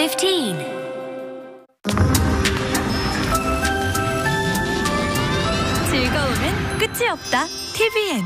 15. 즐거움은 끝이 없다. TVN.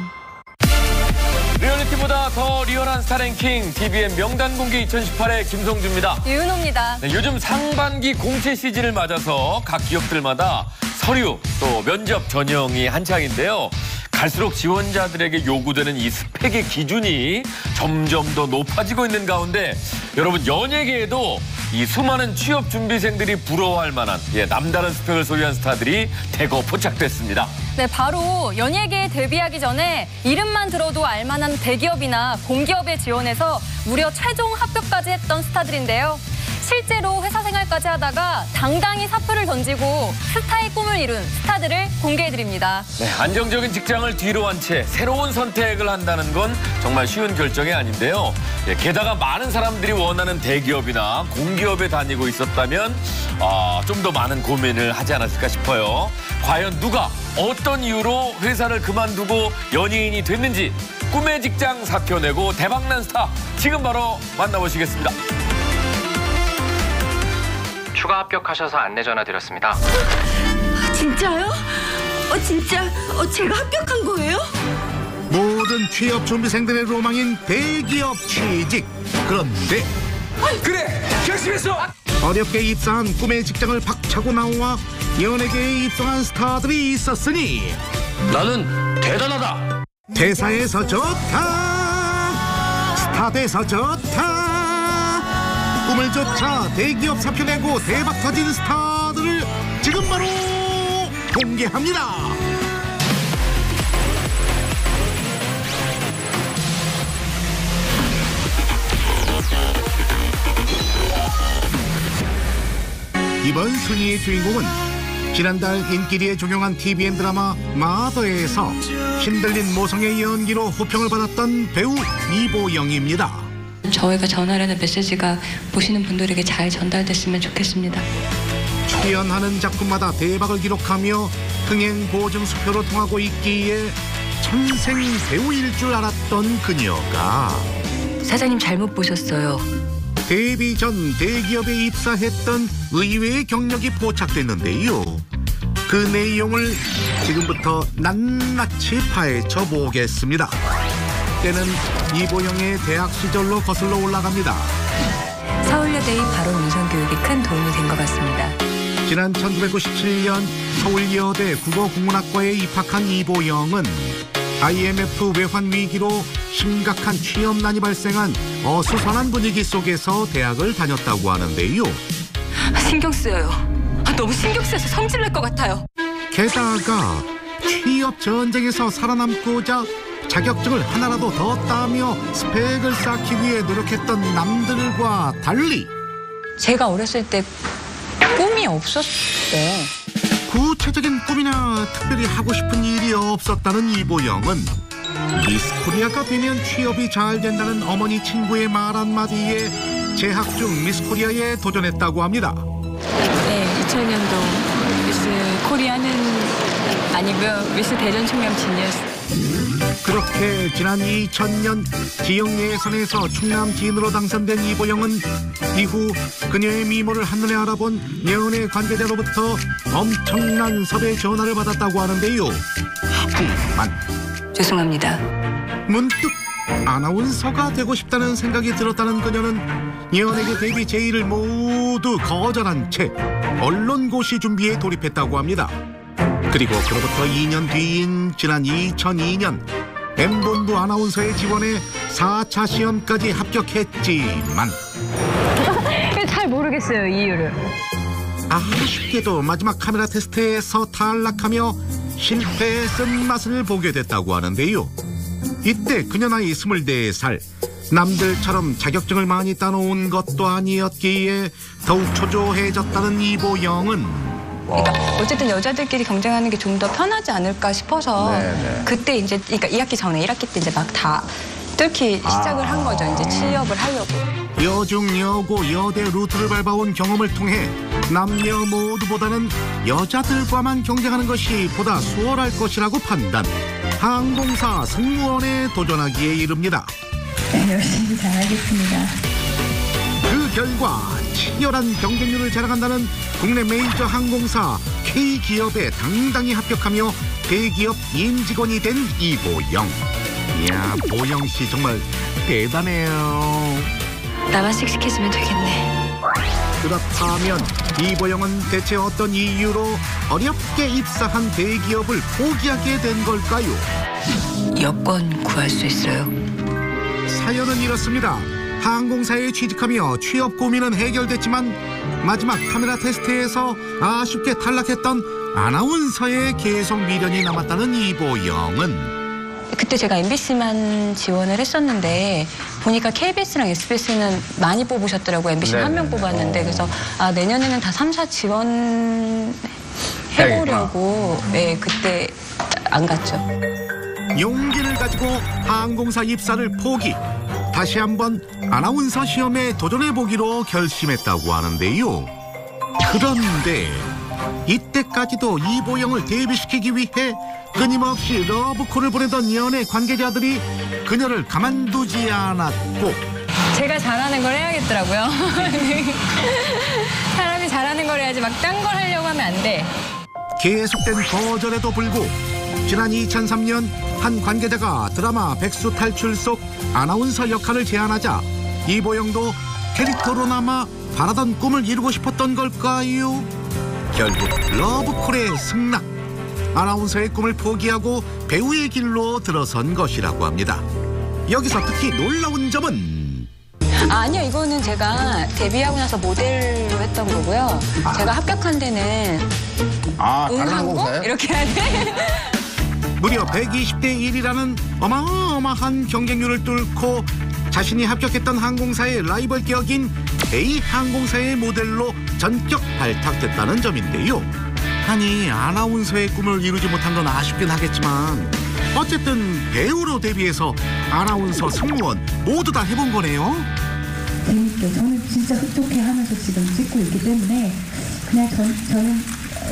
리얼리티보다 더 리얼한 스타랭킹 TVN 명단 공개 2018의 김성주입니다. 유은호입니다. 네, 요즘 상반기 공채 시즌을 맞아서 각 기업들마다 서류 또 면접 전형이 한창인데요. 갈수록 지원자들에게 요구되는 이 스펙의 기준이 점점 더 높아지고 있는 가운데 여러분 연예계에도 이 수많은 취업 준비생들이 부러워할 만한 남다른 스펙을 소유한 스타들이 대거 포착됐습니다. 네, 바로 연예계에 데뷔하기 전에 이름만 들어도 알만한 대기업이나 공기업에 지원해서 무려 최종 합격까지 했던 스타들인데요. 실제로 회사 생활까지 하다가 당당히 사표를 던지고 스타의 꿈을 이룬 스타들을 공개해드립니다. 네, 안정적인 직장을 뒤로 한 채 새로운 선택을 한다는 건 정말 쉬운 결정이 아닌데요. 게다가 많은 사람들이 원하는 대기업이나 공기업에 다니고 있었다면 좀 더 많은 고민을 하지 않았을까 싶어요. 과연 누가 어떤 이유로 회사를 그만두고 연예인이 됐는지 꿈의 직장 사표 내고 대박난 스타 지금 바로 만나보시겠습니다. 추가 합격하셔서 안내 전화 드렸습니다. 진짜요? 진짜 제가 합격한 거예요? 모든 취업 준비생들의 로망인 대기업 취직. 그런데 그래! 결심했어! 어렵게 입사한 꿈의 직장을 박차고 나와 연예계에 입성한 스타들이 있었으니 나는 대단하다! 대사에서 좋다, 스타돼서 좋다, 꿈을 쫓아 대기업 사표 내고 대박 터진 스타들을 지금 바로 공개합니다. 이번 순위의 주인공은 지난달 인기리에 종영한 TVN 드라마 마더에서 신들린 모성의 연기로 호평을 받았던 배우 이보영입니다. 저희가 전하려는 메시지가 보시는 분들에게 잘 전달됐으면 좋겠습니다. 출연하는 작품마다 대박을 기록하며 흥행 보증 수표로 통하고 있기에 천생 배우일 줄 알았던 그녀가 사장님 잘못 보셨어요. 데뷔 전 대기업에 입사했던 의외의 경력이 포착됐는데요. 그 내용을 지금부터 낱낱이 파헤쳐 보겠습니다. 때는 이보영의 대학 시절로 거슬러 올라갑니다. 서울여대의 바로 운선 교육이 큰 도움이 된 것 같습니다. 지난 1997년 서울여대 국어국문학과에 입학한 이보영은 IMF 외환 위기로 심각한 취업난이 발생한 어수선한 분위기 속에서 대학을 다녔다고 하는데요. 신경 쓰여요. 너무 신경 쓰여서 성질 낼 것 같아요. 게다가 취업 전쟁에서 살아남고자 자격증을 하나라도 더 따며 스펙을 쌓기 위해 노력했던 남들과 달리 제가 어렸을 때 꿈이 없었어요. 구체적인 꿈이나 특별히 하고 싶은 일이 없었다는 이보영은 미스 코리아가 되면 취업이 잘 된다는 어머니 친구의 말 한마디에 재학 중 미스 코리아에 도전했다고 합니다. 네, 2000년도 미스 코리아는 아니고요. 미스 대전 충남 진이었어요. 그렇게 지난 2000년 지역 예선에서 충남 진으로 당선된 이보영은 이후 그녀의 미모를 한눈에 알아본 연예 관계자로부터 엄청난 섭외 전화를 받았다고 하는데요. 하지만 죄송합니다. 문득 아나운서가 되고 싶다는 생각이 들었다는 그녀는 연예계 데뷔 제의를 모두 거절한 채 언론고시 준비에 돌입했다고 합니다. 그리고 그로부터 2년 뒤인 지난 2002년 M본부 아나운서에 지원해 4차 시험까지 합격했지만 잘 모르겠어요, 이유를. 아쉽게도 마지막 카메라 테스트에서 탈락하며 실패의 쓴맛을 보게 됐다고 하는데요. 이때 그녀 나이 24살. 남들처럼 자격증을 많이 따놓은 것도 아니었기에 더욱 초조해졌다는 이보영은 그러니까 어쨌든 여자들끼리 경쟁하는 게 좀 더 편하지 않을까 싶어서 그때 이제 그러니까 2학기 전에 1학기 때 이제 막 다 뚫기 시작을 한 거죠. 이제 취업을 하려고. 여중 여고 여대 루트를 밟아온 경험을 통해 남녀 모두보다는 여자들과만 경쟁하는 것이 보다 수월할 것이라고 판단. 항공사 승무원에 도전하기에 이릅니다. 네, 열심히 잘하겠습니다. 그 결과 치열한 경쟁률을 자랑한다는 국내 메이저 항공사 K기업에 당당히 합격하며 대기업 임직원이 된 이보영. 이야, 보영 씨 정말 대단해요. 나만 씩씩해지면 되겠네. 그렇다면 이보영은 대체 어떤 이유로 어렵게 입사한 대기업을 포기하게 된 걸까요? 여권 구할 수 있어요? 사연은 이렇습니다. 항공사에 취직하며 취업 고민은 해결됐지만 마지막 카메라 테스트에서 아쉽게 탈락했던 아나운서에 계속 미련이 남았다는 이보영은 그때 제가 MBC만 지원을 했었는데 보니까 KBS랑 SBS는 많이 뽑으셨더라고요. MBC는 한 명 뽑았는데 그래서 내년에는 다 3사 지원해보려고 네, 그때 안 갔죠. 용기를 가지고 항공사 입사를 포기. 다시 한번 아나운서 시험에 도전해보기로 결심했다고 하는데요. 그런데 이때까지도 이보영을 데뷔시키기 위해 끊임없이 러브콜을 보내던 연예 관계자들이 그녀를 가만두지 않았고 제가 잘하는 걸 해야겠더라고요. 사람이 잘하는 걸 해야지 막 딴 걸 하려고 하면 안 돼. 계속된 거절에도 불구 지난 2003년 한 관계자가 드라마 백수 탈출 속 아나운서 역할을 제안하자 이보영도 캐릭터로나마 바라던 꿈을 이루고 싶었던 걸까요? 결국 러브콜의 승낙. 아나운서의 꿈을 포기하고 배우의 길로 들어선 것이라고 합니다. 여기서 특히 놀라운 점은 아니요, 이거는 제가 데뷔하고 나서 모델로 했던 거고요. 제가 합격한 데는 다른 응항공 항공사예요? 이렇게 해야 돼. 무려 120대 1이라는 어마어마한 경쟁률을 뚫고 자신이 합격했던 항공사의 라이벌 격인 A항공사의 모델로 전격 발탁됐다는 점인데요. 아니, 아나운서의 꿈을 이루지 못한 건 아쉽긴 하겠지만 어쨌든 배우로 데뷔해서 아나운서, 승무원 모두 다 해본 거네요. 재밌게 저는 진짜 흡족해하면서 지금 찍고 있기 때문에 그냥 저는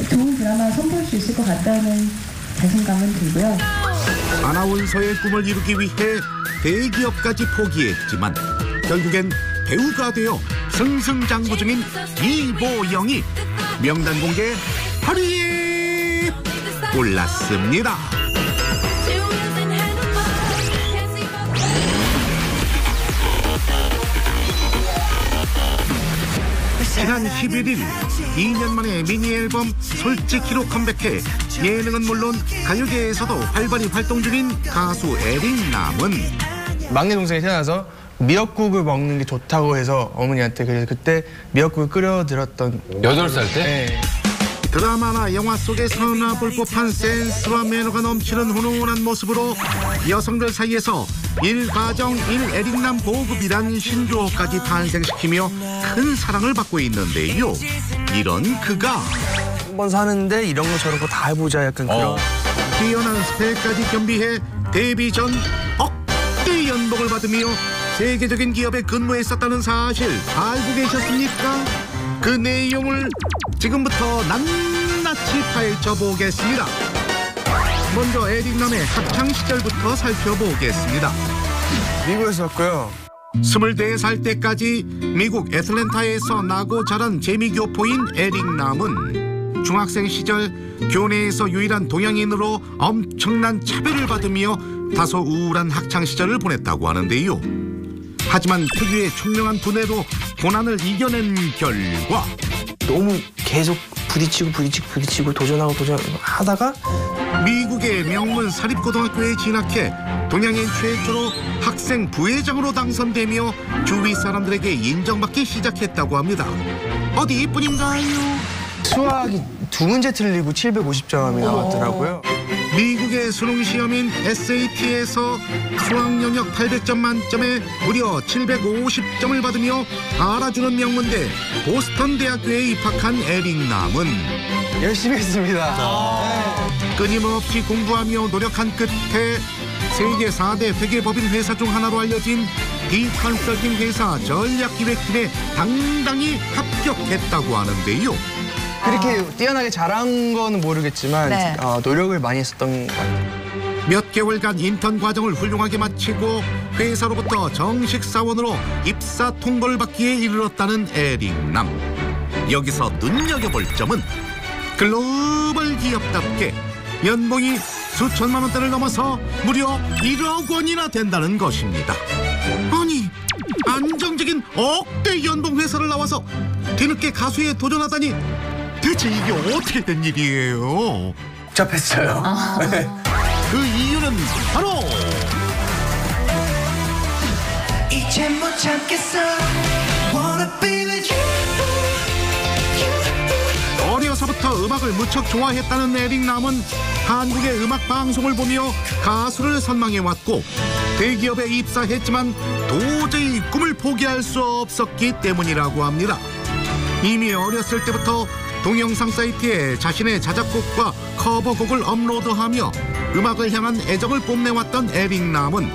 좋은 드라마 선보일 수 있을 것 같다는 자신감은 들고요. 아나운서의 꿈을 이루기 위해 대기업까지 포기했지만 결국엔 배우가 되어 승승장구 중인 이보영이 명단 공개 8위에 올랐습니다. 지난 11일 2년 만에 미니 앨범 솔직히로 컴백해 예능은 물론 가요계에서도 활발히 활동 중인 가수 에릭남은 막내 동생이 태어나서 미역국을 먹는 게 좋다고 해서 어머니한테 그래서 그때 미역국을 끓여드렸던 8살 때? 네. 드라마나 영화 속에 선화볼 법한 센스와 매너가 넘치는 훈훈한 모습으로 여성들 사이에서 일가정 일에릭남 보급이란 신조어까지 탄생시키며 큰 사랑을 받고 있는데요. 이런 그가 한 번 사는데 이런 거 저런 거 다 해보자 약간 그런 뛰어난 스펙까지 겸비해 데뷔 전 억대 연봉을 받으며 세계적인 기업에 근무했었다는 사실 알고 계셨습니까? 그 내용을 지금부터 낱낱이 파헤쳐 보겠습니다. 먼저 에릭남의 학창 시절부터 살펴보겠습니다. 미국에서 왔고요. 24살 때까지 미국 애틀랜타에서 나고 자란 재미교포인 에릭남은 중학생 시절 교내에서 유일한 동양인으로 엄청난 차별을 받으며 다소 우울한 학창 시절을 보냈다고 하는데요. 하지만 특유의 총명한 두뇌로 고난을 이겨낸 결과 너무 계속 부딪히고 도전하다가 미국의 명문 사립고등학교에 진학해 동양인 최초로 학생 부회장으로 당선되며 주위 사람들에게 인정받기 시작했다고 합니다. 어디 이뿐인가요? 수학이 2문제 틀리고 750점이 나왔더라고요. 미국의 수능 시험인 SAT에서 수학 영역 800점 만점에 무려 750점을 받으며 알아주는 명문대 보스턴 대학교에 입학한 에릭남은 열심히 했습니다. 끊임없이 공부하며 노력한 끝에 세계 4대 회계법인 회사 중 하나로 알려진 디컨설팅 회사 전략기획팀에 당당히 합격했다고 하는데요. 그렇게 뛰어나게 잘한 거는 모르겠지만 노력을 많이 했었던 것 같아요. 몇 개월간 인턴 과정을 훌륭하게 마치고 회사로부터 정식 사원으로 입사 통보를 받기에 이르렀다는 에릭남. 여기서 눈여겨볼 점은 글로벌 기업답게 연봉이 수천만 원대를 넘어서 무려 1억 원이나 된다는 것입니다. 아니, 안정적인 억대 연봉 회사를 나와서 뒤늦게 가수에 도전하다니 대체 이게 어떻게 된 일이에요? 접했어요. 네. 그 이유는 바로 이제 못 참겠어. Wanna be with you. 어려서부터 음악을 무척 좋아했다는 에릭남은 한국의 음악 방송을 보며 가수를 선망해왔고 대기업에 입사했지만 도저히 꿈을 포기할 수 없었기 때문이라고 합니다. 이미 어렸을 때부터 동영상 사이트에 자신의 자작곡과 커버곡을 업로드하며 음악을 향한 애정을 뽐내왔던 에릭남은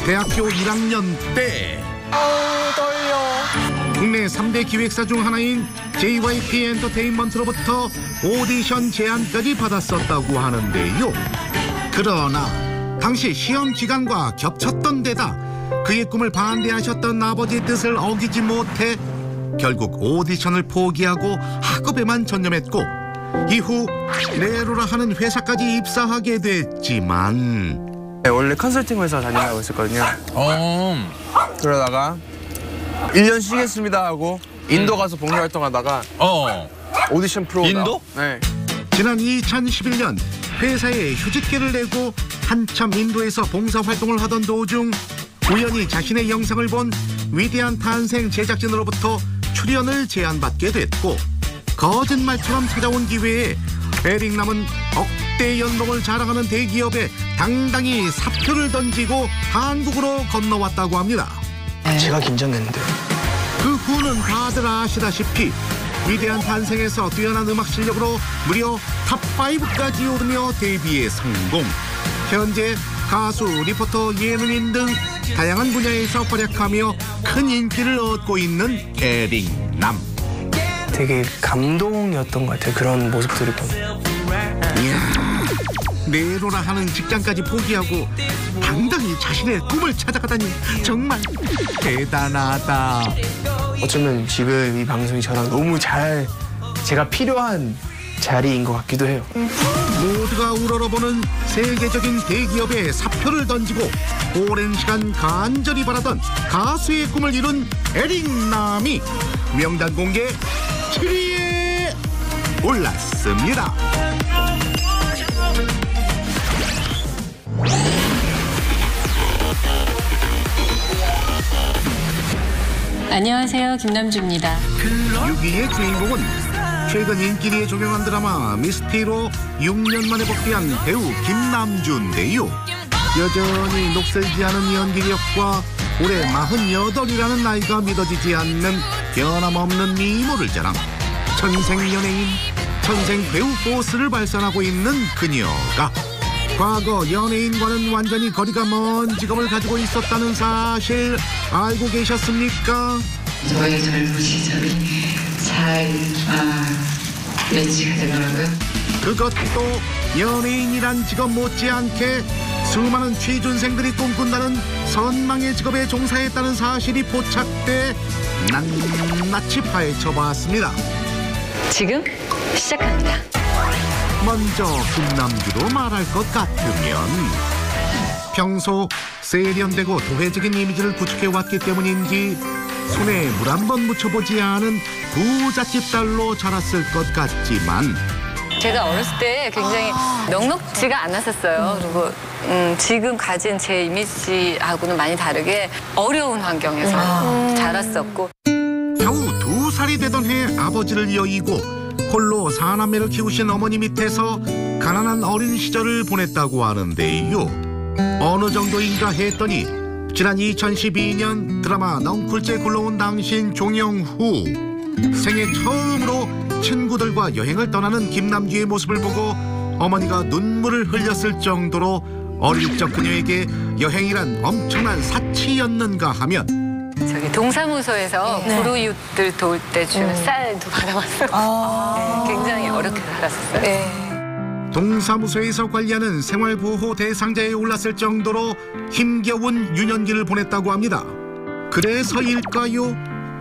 대학교 1학년 때 국내 3대 기획사 중 하나인 JYP 엔터테인먼트로부터 오디션 제안까지 받았었다고 하는데요. 그러나 당시 시험 기간과 겹쳤던 데다 그의 꿈을 반대하셨던 아버지의 뜻을 어기지 못해 결국 오디션을 포기하고 학업에만 전념했고 이후 네로라 하는 회사까지 입사하게 됐지만 네, 원래 컨설팅 회사 다니려고 했었거든요. 그러다가 1년 쉬겠습니다 하고 인도 가서 봉사 활동하다가 오디션 프로 인도? 네. 지난 2011년 회사에 휴직계를 내고 한참 인도에서 봉사 활동을 하던 도중 우연히 자신의 영상을 본 위대한 탄생 제작진으로부터 출연을 제안받게 됐고 거짓말처럼 찾아온 기회에 에릭남은 억대 연봉을 자랑하는 대기업에 당당히 사표를 던지고 한국으로 건너왔다고 합니다. 제가 긴장했는데 그 후는 다들 아시다시피 위대한 탄생에서 뛰어난 음악 실력으로 무려 탑5까지 오르며 데뷔에 성공. 현재 가수, 리포터, 예능인 등 다양한 분야에서 활약하며 큰 인기를 얻고 있는 에릭남. 되게 감동이었던 것 같아요. 그런 모습들을 보면. 이야, 네로라 하는 직장까지 포기하고 당당히 자신의 꿈을 찾아가다니 정말 대단하다. 어쩌면 지금 이 방송이 저랑 너무 제가 필요한 자리인 것 같기도 해요. 모두가 우러러보는 세계적인 대기업에 사표를 던지고 오랜 시간 간절히 바라던 가수의 꿈을 이룬 에릭남이 명단 공개 7위에 올랐습니다. 안녕하세요, 김남주입니다. 6위의 주인공은 최근 인기리에 조명한 드라마 미스티로 6년 만에 복귀한 배우 김남주인데요. 여전히 녹슬지 않은 연기력과 올해 48이라는 나이가 믿어지지 않는 변함없는 미모를 자랑, 천생 연예인, 천생 배우 포스를 발산하고 있는 그녀가 과거 연예인과는 완전히 거리가 먼 직업을 가지고 있었다는 사실 알고 계셨습니까? 저의 젊은 시절이 잘 매치가 되더라고요. 그것도 연예인이란 직업 못지않게 수많은 취준생들이 꿈꾼다는 선망의 직업에 종사했다는 사실이 포착돼 낱낱이 파헤쳐봤습니다. 지금 시작합니다. 먼저 김남주로 말할 것 같으면 평소 세련되고 도회적인 이미지를 구축해왔기 때문인지 손에 물 한 번 묻혀보지 않은 부잣집 딸로 자랐을 것 같지만 제가 어렸을 때 굉장히 넉넉지가 않았었어요. 그리고 지금 가진 제 이미지하고는 많이 다르게 어려운 환경에서 자랐었고 겨우 2살이 되던 해 아버지를 여의고 홀로 4남매를 키우신 어머니 밑에서 가난한 어린 시절을 보냈다고 하는데요. 어느 정도인가 했더니 지난 2012년 드라마 넝쿨째 굴러온 당신 종영 후 생애 처음으로 친구들과 여행을 떠나는 김남주의 모습을 보고 어머니가 눈물을 흘렸을 정도로 어릴 적 그녀에게 여행이란 엄청난 사치였는가 하면 저기 동사무소에서 불우이웃들 도울 때 주는 쌀도 받아왔어요. 굉장히 어렵게 살았었어요. 동사무소에서 관리하는 생활보호 대상자에 올랐을 정도로 힘겨운 유년기를 보냈다고 합니다. 그래서일까요?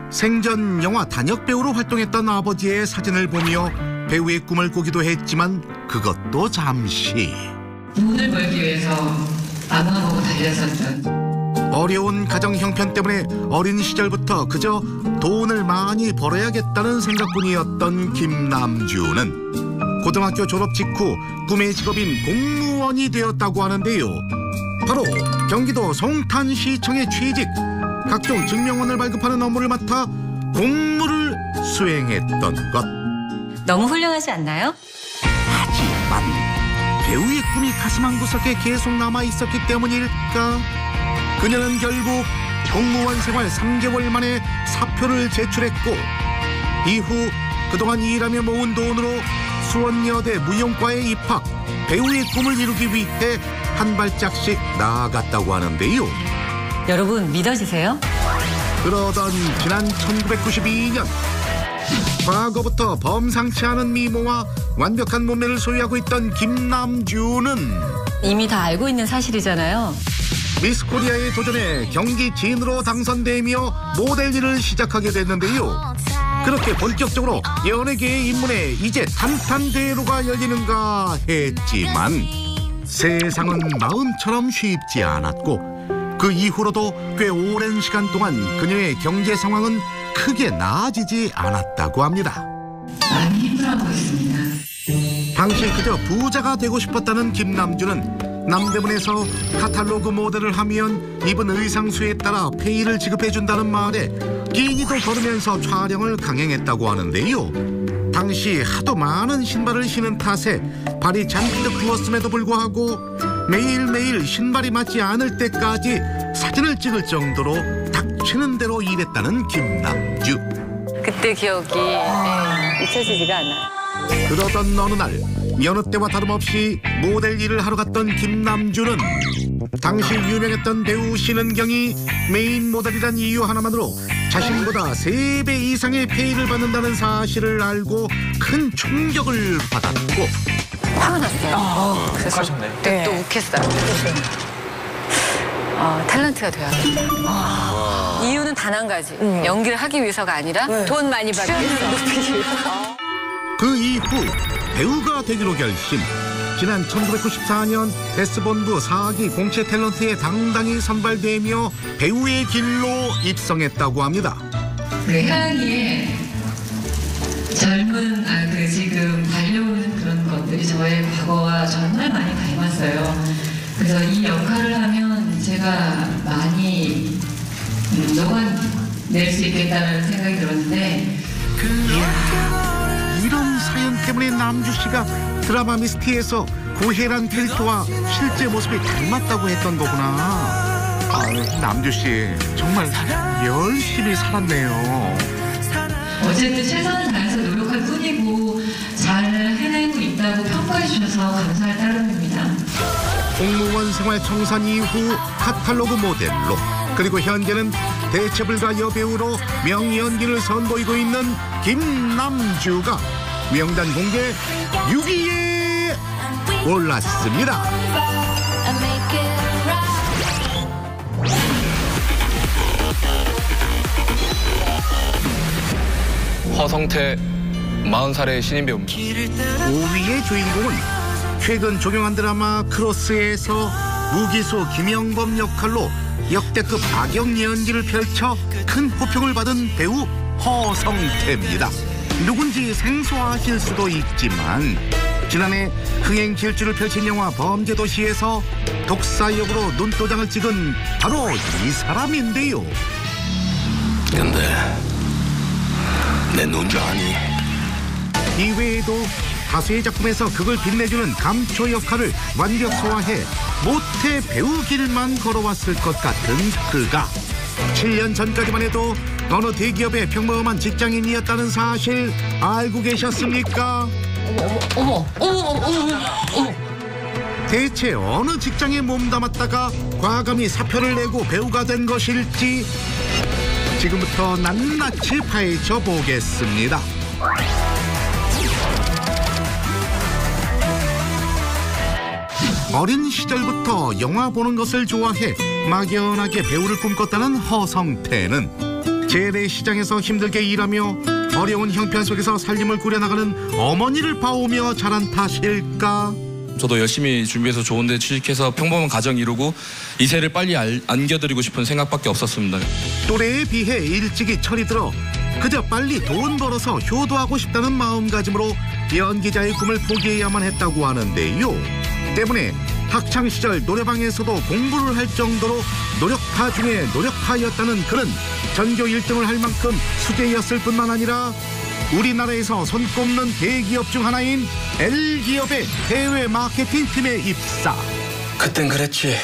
생전 영화 단역배우로 활동했던 아버지의 사진을 보며 배우의 꿈을 꾸기도 했지만 그것도 잠시. 돈을 벌기 위해서 마음먹고 달렸었던. 어려운 가정 형편 때문에 어린 시절부터 그저 돈을 많이 벌어야겠다는 생각뿐이었던 김남주는 고등학교 졸업 직후 꿈의 직업인 공무원이 되었다고 하는데요. 바로 경기도 송탄시청에 취직, 각종 증명원을 발급하는 업무를 맡아 공무를 수행했던 것. 너무 훌륭하지 않나요? 하지만 배우의 꿈이 가슴 한구석에 계속 남아있었기 때문일까? 그녀는 결국 공무원 생활 3개월 만에 사표를 제출했고 이후 그동안 일하며 모은 돈으로 수원여대 무용과에 입학, 배우의 꿈을 이루기 위해 한 발짝씩 나아갔다고 하는데요. 여러분 믿어지세요? 그러던 지난 1992년 과거부터 범상치 않은 미모와 완벽한 몸매를 소유하고 있던 김남주는 이미 다 알고 있는 사실이잖아요. 미스코리아에 도전해 경기 진으로 당선되며 모델 일을 시작하게 됐는데요. 그렇게 본격적으로 연예계에 입문해 이제 탄탄대로가 열리는가 했지만 세상은 마음처럼 쉽지 않았고 그 이후로도 꽤 오랜 시간 동안 그녀의 경제 상황은 크게 나아지지 않았다고 합니다. 많이 힘들어하고 있습니다. 당시 그저 부자가 되고 싶었다는 김남주는 남대문에서 카탈로그 모델을 하면 입은 의상수에 따라 페이를 지급해준다는 말에 끼니도 걸으면서 촬영을 강행했다고 하는데요. 당시 하도 많은 신발을 신은 탓에 발이 잔뜩 부었음에도 불구하고 매일매일 신발이 맞지 않을 때까지 사진을 찍을 정도로 닥치는 대로 일했다는 김남주. 그때 기억이 잊혀지지가 않아요. 그러던 어느 날 여느 때와 다름없이 모델 일을 하러 갔던 김남주는 당시 유명했던 배우 신은경이 메인 모델이란 이유 하나만으로 자신보다 3배 이상의 페이를 받는다는 사실을 알고 큰 충격을 받았고 화가 났어요. 그래서 하셨네. 또 욱했어요. 탤런트가 돼야겠다. 이유는 단 한 가지. 연기를 하기 위해서가 아니라 돈 많이 받기 위해서. 그 이후 배우가 되기로 결심. 지난 1994년 S본부 4기 공채 탤런트에 당당히 선발되며 배우의 길로 입성했다고 합니다. 향기에 젊은 지금 달려오는 그런 것들이 저의 과거와 정말 많이 닮았어요. 그래서 이 역할을 하면 제가 많이 녹아낼 수 있겠다는 생각이 들었는데 이런 사연 때문에 남주 씨가 드라마 미스티에서 고혜란 캐릭터와 실제 모습이 닮았다고 했던 거구나. 남주 씨 정말 열심히 살았네요. 어쨌든 최선을 다해서 노력할 뿐이고 잘 해내고 있다고 평가해 주셔서 감사할 따름입니다. 공무원 생활 청산 이후 카탈로그 모델로 그리고 현재는 대체불가 여배우로 명연기를 선보이고 있는 김남주가 명단 공개 6위에 올랐습니다. 허성태 40살의 신인 배우입니다. 5위의 주인공은 최근 종영한 드라마 크로스에서 무기수 김영범 역할로 역대급 악역 연기를 펼쳐 큰 호평을 받은 배우 허성태입니다. 누군지 생소하실 수도 있지만 지난해 흥행 질주를 펼친 영화 범죄도시에서 독사 역으로 눈도장을 찍은 바로 이 사람인데요. 근데 내 눈자 아니? 이외에도 다수의 작품에서 극을 빛내주는 감초 역할을 완벽 소화해 모태 배우 길만 걸어왔을 것 같은 그가 7년 전까지만 해도 어느 대기업의 평범한 직장인이었다는 사실 알고 계셨습니까? 어머. 대체 어느 직장에 몸담았다가 과감히 사표를 내고 배우가 된 것일지 지금부터 낱낱이 파헤쳐 보겠습니다. 어린 시절부터 영화 보는 것을 좋아해 막연하게 배우를 꿈꿨다는 허성태는 재래시장에서 힘들게 일하며 어려운 형편 속에서 살림을 꾸려나가는 어머니를 봐오며 자란 탓일까? 저도 열심히 준비해서 좋은 데 취직해서 평범한 가정 이루고 이세를 빨리 안겨드리고 싶은 생각밖에 없었습니다. 또래에 비해 일찍이 철이 들어 그저 빨리 돈 벌어서 효도하고 싶다는 마음가짐으로 연기자의 꿈을 포기해야만 했다고 하는데요. 때문에 학창시절 노래방에서도 공부를 할 정도로 노력파 중에 노력파였다는 그는 전교 1등을 할 만큼 수재였을 뿐만 아니라 우리나라에서 손꼽는 대기업 중 하나인 L기업의 해외 마케팅팀에 입사. 그땐 그랬지.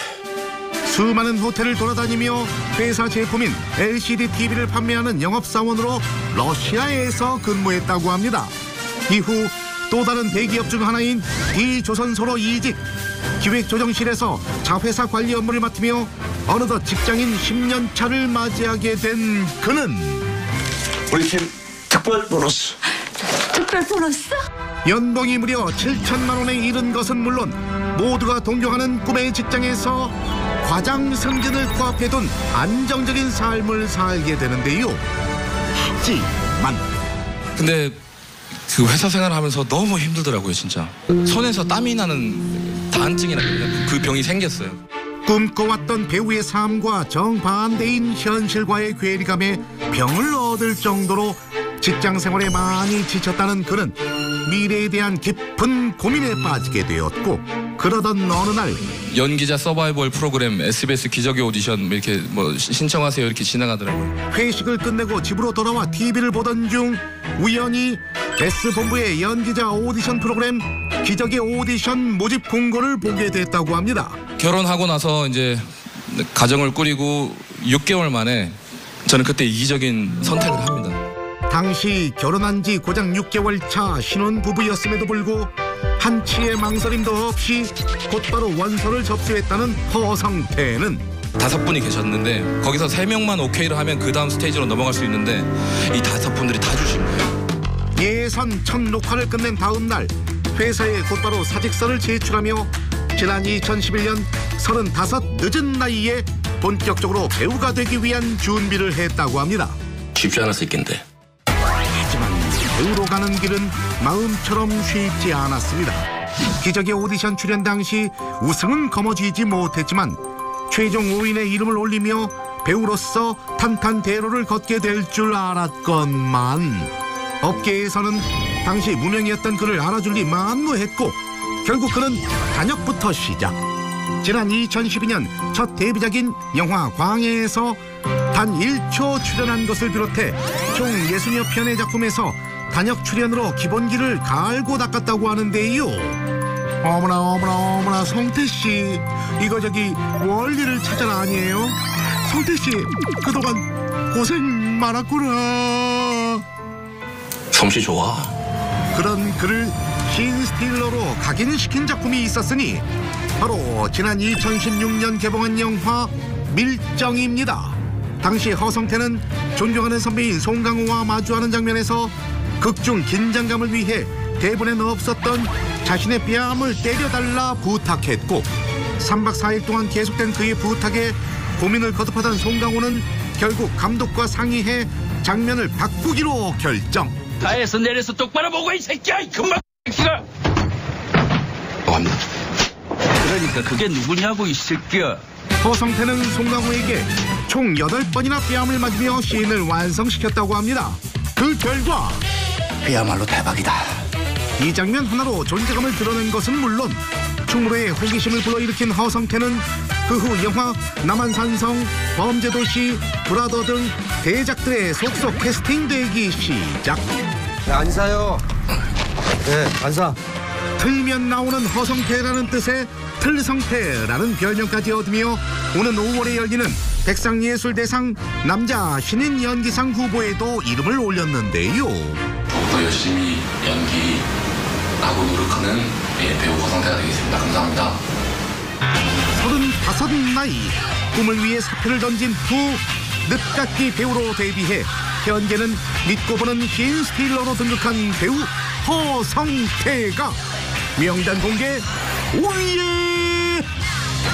수많은 호텔을 돌아다니며 회사 제품인 LCD TV를 판매하는 영업사원으로 러시아에서 근무했다고 합니다. 이후 또 다른 대기업 중 하나인 D조선소로 이직, 기획조정실에서 자회사 관리 업무를 맡으며 어느덧 직장인 10년 차를 맞이하게 된 그는 우리 팀 특별 보너스. 특별 보너스? 연봉이 무려 7천만 원에 이른 것은 물론 모두가 동경하는 꿈의 직장에서 과장 승진을 코앞에 둔 안정적인 삶을 살게 되는데요. 하지만 근데 그 회사 생활하면서 너무 힘들더라고요, 진짜. 손에서 땀이 나는 다한증이나 그 병이 생겼어요. 꿈꿔왔던 배우의 삶과 정반대인 현실과의 괴리감에 병을 얻을 정도로 직장 생활에 많이 지쳤다는 그는 미래에 대한 깊은 고민에 빠지게 되었고, 그러던 어느 날 연기자 서바이벌 프로그램 SBS 기적의 오디션 이렇게 뭐 신청하세요 이렇게 지나가더라고요. 회식을 끝내고 집으로 돌아와 TV를 보던 중 우연히 S본부의 연기자 오디션 프로그램 기적의 오디션 모집 공고를 보게 됐다고 합니다. 결혼하고 나서 이제 가정을 꾸리고 6개월 만에 저는 그때 이기적인 선택을 합니다. 당시 결혼한 지 고작 6개월 차 신혼부부였음에도 불구하고 한치의 망설임도 없이 곧바로 원서를 접수했다는 허성태는 5분이 계셨는데 거기서 3명만 오케이를 하면 그 다음 스테이지로 넘어갈 수 있는데 이 5분들이 다 주신 거예요. 예선 첫 녹화를 끝낸 다음 날 회사에 곧바로 사직서를 제출하며 지난 2011년 35 늦은 나이에 본격적으로 배우가 되기 위한 준비를 했다고 합니다. 쉽지 않았을 텐데. 하지만 배우로 가는 길은 마음처럼 쉽지 않았습니다. 기적의 오디션 출연 당시 우승은 거머쥐지 못했지만 최종 5인의 이름을 올리며 배우로서 탄탄대로를 걷게 될 줄 알았건만 업계에서는 당시 무명이었던 그를 알아주기 만무했고 결국 그는 단역부터 시작. 지난 2012년 첫 데뷔작인 영화 광해에서 단 1초 출연한 것을 비롯해 총 60여 편의 작품에서 단역 출연으로 기본기를 갈고 닦았다고 하는데요. 어머나 성태씨, 이거 저기 원리를 찾아라 아니에요? 성태씨 그동안 고생 많았구나. 솜씨 좋아. 그런 그를 신스틸러로 각인시킨 작품이 있었으니 바로 지난 2016년 개봉한 영화 밀정입니다. 당시 허성태는 존경하는 선배인 송강호와 마주하는 장면에서 극중 긴장감을 위해 대본에는 없었던 자신의 뺨을 때려달라 부탁했고 3박 4일 동안 계속된 그의 부탁에 고민을 거듭하던 송강호는 결국 감독과 상의해 장면을 바꾸기로 결정. 가에서 내려서 똑바로 보고 이 새끼야! 이 금방 새끼가! 뭐합니까? 그러니까 그게 누구냐고 이 새끼야. 허성태는 송강호에게 총 8번이나 뺨을 맞으며 씬을 완성시켰다고 합니다. 그 결과 그야말로 대박이다. 이 장면 하나로 존재감을 드러낸 것은 물론 충무로의 호기심을 불러일으킨 허성태는 그 후 영화 남한산성, 범죄도시, 브라더 등 대작들의 속속 캐스팅되기 시작. 안 사요. 네, 안 사. 틀면 나오는 허성태라는 뜻의 틀성태라는 별명까지 얻으며 오는 5월에 열리는 백상예술대상 남자 신인 연기상 후보에도 이름을 올렸는데요. 더욱더 열심히 연기하고 노력하는 배우 허성태가 되겠습니다. 감사합니다. 35 나이 꿈을 위해 사표를 던진 후 늦깎이 배우로 데뷔해 현재는 믿고 보는 흰 스틸러로 등극한 배우 허성태가 명단 공개 오예!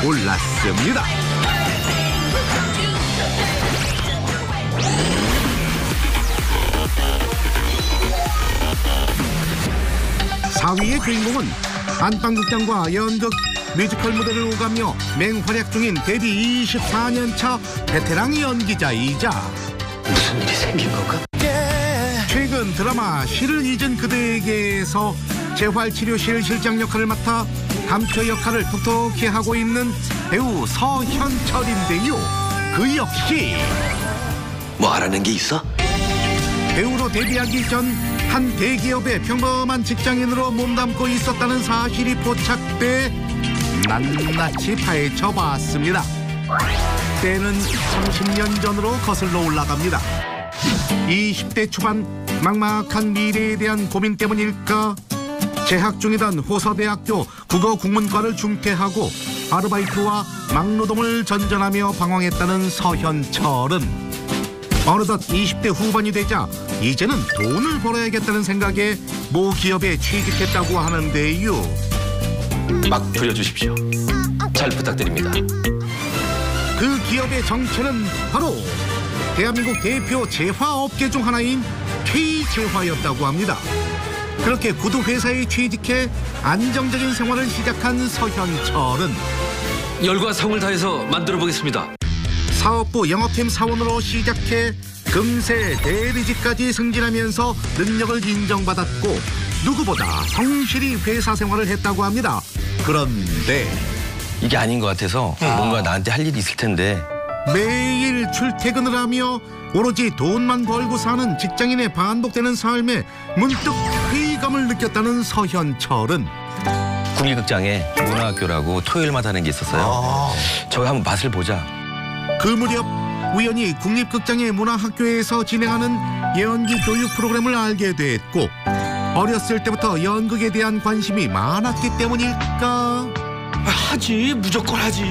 올랐습니다. 4위의 주인공은 안방극장과 연극, 뮤지컬 무대를 오가며 맹활약 중인 데뷔 24년차 베테랑 연기자이자 무슨 일이 생긴 건가? 최근 드라마 시를 잊은 그대에게서 재활치료실 실장 역할을 맡아 감초 역할을 톡톡히 하고 있는 배우 서현철인데요. 그 역시 뭐 알아낸 게 있어? 배우로 데뷔하기 전 한 대기업의 평범한 직장인으로 몸담고 있었다는 사실이 포착돼 낱낱이 파헤쳐봤습니다. 때는 30년 전으로 거슬러 올라갑니다. 20대 초반 막막한 미래에 대한 고민 때문일까? 재학 중이던 호서대학교 국어국문과를 중퇴하고 아르바이트와 막노동을 전전하며 방황했다는 서현철은 어느덧 20대 후반이 되자 이제는 돈을 벌어야겠다는 생각에 모 기업에 취직했다고 하는데요. 막 부려주십시오. 잘 부탁드립니다. 그 기업의 정체는 바로 대한민국 대표 재화업계 중 하나인 K재화였다고 합니다. 그렇게 구두 회사에 취직해 안정적인 생활을 시작한 서현철은 열과 성을 다해서 만들어 보겠습니다. 사업부 영업팀 사원으로 시작해 금세 대리직까지 승진하면서 능력을 인정받았고 누구보다 성실히 회사 생활을 했다고 합니다. 그런데 이게 아닌 것 같아서 뭔가 나한테 할 일이 있을 텐데 매일 출퇴근을 하며 오로지 돈만 벌고 사는 직장인의 반복되는 삶에 문득 회의감을 느꼈다는 서현철은 국립극장에 문화학교라고 토요일마다 하는 게 있었어요. 저기 한번 맛을 보자. 그 무렵 우연히 국립극장의 문화학교에서 진행하는 연기 교육 프로그램을 알게 됐고 어렸을 때부터 연극에 대한 관심이 많았기 때문일까? 하지, 무조건 하지.